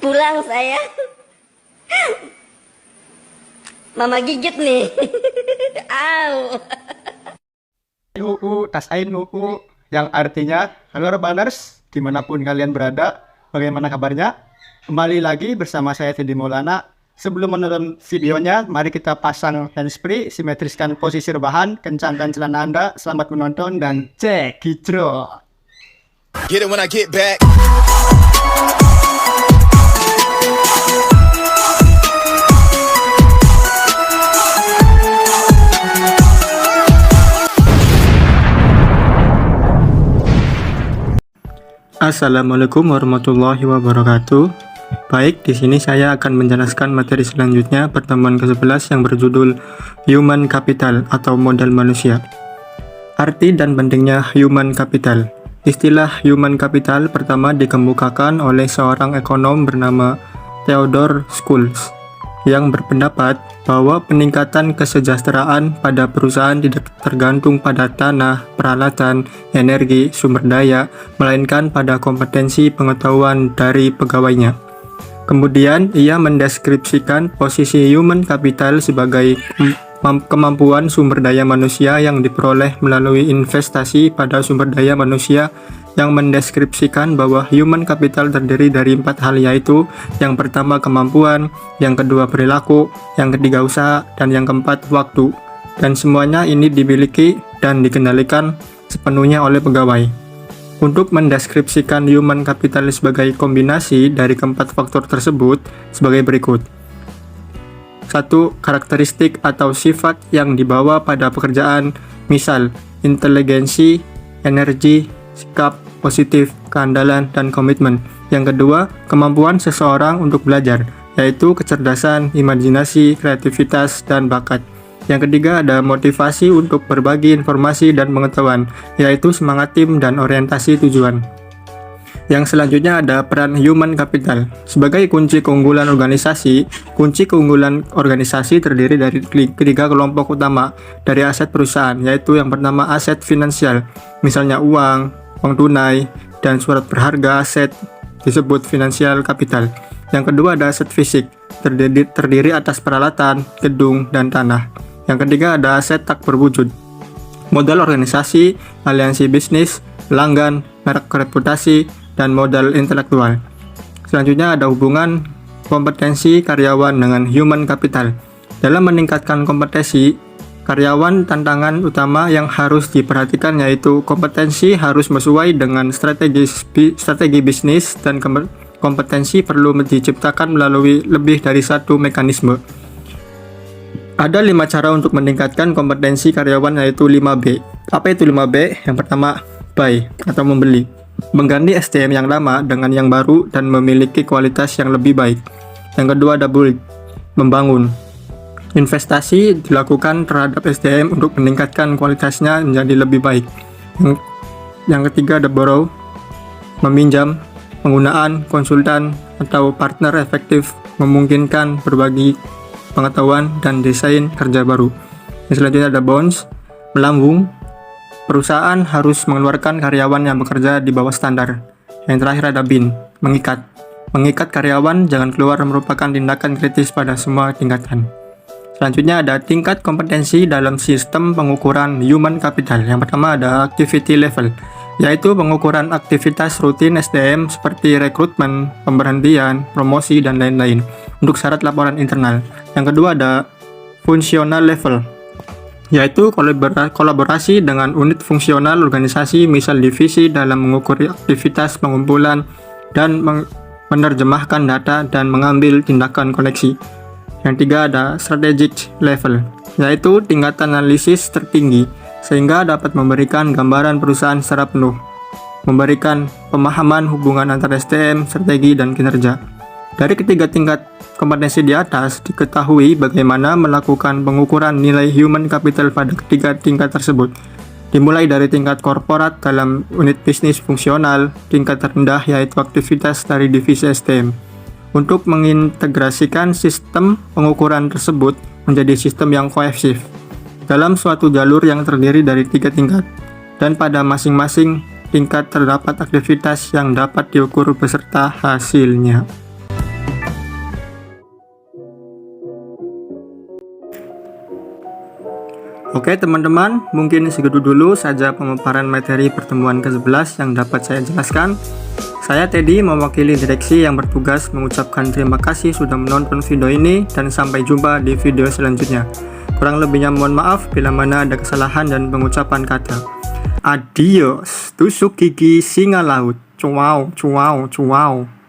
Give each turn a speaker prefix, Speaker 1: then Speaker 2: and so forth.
Speaker 1: Pulang saya. Mama gigit nih. Au.
Speaker 2: Tasain yang artinya halo Rebaners, dimanapun kalian berada, bagaimana kabarnya? Kembali lagi bersama saya Teddy Maulana. Sebelum menonton videonya, mari kita pasang handsfree, simetriskan posisi rebahan, kencangkan celana Anda. Selamat menonton dan cek hijro.
Speaker 3: Get it when I get back.
Speaker 4: Assalamualaikum warahmatullahi wabarakatuh. Baik, di sini saya akan menjelaskan materi selanjutnya, pertemuan ke-11 yang berjudul Human Capital atau modal manusia. Arti dan pentingnya human capital. Istilah human capital pertama dikemukakan oleh seorang ekonom bernama Theodore Schultz yang berpendapat bahwa peningkatan kesejahteraan pada perusahaan tidak tergantung pada tanah, peralatan, energi, sumber daya, melainkan pada kompetensi pengetahuan dari pegawainya. Kemudian, ia mendeskripsikan posisi human capital sebagai kemampuan sumber daya manusia yang diperoleh melalui investasi pada sumber daya manusia, yang mendeskripsikan bahwa human capital terdiri dari 4 hal, yaitu yang pertama kemampuan, yang kedua perilaku, yang ketiga usaha, dan yang keempat waktu. Dan semuanya ini dimiliki dan dikendalikan sepenuhnya oleh pegawai. Untuk mendeskripsikan human capital sebagai kombinasi dari keempat faktor tersebut sebagai berikut. 1. Karakteristik atau sifat yang dibawa pada pekerjaan, misal inteligensi, energi, sikap positif, keandalan, dan komitmen. Yang kedua, kemampuan seseorang untuk belajar, yaitu kecerdasan, imajinasi, kreativitas, dan bakat. Yang ketiga, ada motivasi untuk berbagi informasi dan pengetahuan, yaitu semangat tim dan orientasi tujuan. Yang selanjutnya ada peran human capital. Sebagai kunci keunggulan organisasi terdiri dari 3 kelompok utama dari aset perusahaan, yaitu yang pertama aset finansial, misalnya uang tunai, dan surat berharga, aset disebut financial capital. Yang kedua ada aset fisik, terdiri atas peralatan, gedung, dan tanah. Yang ketiga ada aset tak berwujud, modal organisasi, aliansi bisnis, pelanggan, merek reputasi, dan modal intelektual. Selanjutnya ada hubungan kompetensi karyawan dengan human capital. Dalam meningkatkan kompetensi karyawan, tantangan utama yang harus diperhatikan yaitu kompetensi harus sesuai dengan strategi bisnis, dan kompetensi perlu diciptakan melalui lebih dari satu mekanisme. Ada 5 cara untuk meningkatkan kompetensi karyawan, yaitu 5B. Apa itu 5B? Yang pertama, buy atau membeli. Mengganti SDM yang lama dengan yang baru dan memiliki kualitas yang lebih baik. Yang kedua ada build, membangun. Investasi dilakukan terhadap SDM untuk meningkatkan kualitasnya menjadi lebih baik. Yang ketiga ada borrow, meminjam. Penggunaan konsultan atau partner efektif memungkinkan berbagi pengetahuan dan desain kerja baru. Yang selanjutnya ada bonds, melambung. Perusahaan harus mengeluarkan karyawan yang bekerja di bawah standar. Yang terakhir ada bin, mengikat. Mengikat karyawan jangan keluar merupakan tindakan kritis pada semua tingkatan. Selanjutnya ada tingkat kompetensi dalam sistem pengukuran human capital. Yang pertama ada activity level, yaitu pengukuran aktivitas rutin SDM seperti rekrutmen, pemberhentian, promosi, dan lain-lain untuk syarat laporan internal. Yang kedua ada functional level, yaitu kolaborasi dengan unit fungsional organisasi, misal divisi, dalam mengukur aktivitas pengumpulan dan menerjemahkan data dan mengambil tindakan koneksi. Yang tiga ada strategic level, yaitu tingkat analisis tertinggi sehingga dapat memberikan gambaran perusahaan secara penuh, memberikan pemahaman hubungan antara SDM, strategi, dan kinerja. Dari ketiga tingkat kompetensi di atas, diketahui bagaimana melakukan pengukuran nilai human capital pada ketiga tingkat tersebut. Dimulai dari tingkat korporat dalam unit bisnis fungsional, tingkat terendah yaitu aktivitas dari divisi SDM. Untuk mengintegrasikan sistem pengukuran tersebut menjadi sistem yang kohesif dalam suatu jalur yang terdiri dari 3 tingkat, dan pada masing-masing tingkat terdapat aktivitas yang dapat diukur beserta hasilnya. Oke teman-teman, mungkin segitu dulu saja pemaparan materi pertemuan ke-11 yang dapat saya jelaskan. Saya Teddy, mewakili direksi yang bertugas mengucapkan terima kasih sudah menonton video ini dan sampai jumpa di video selanjutnya. Kurang lebihnya mohon maaf bila mana ada kesalahan dan pengucapan kata. Adios, tusuk gigi singa laut. Cuau, cuau, cuau.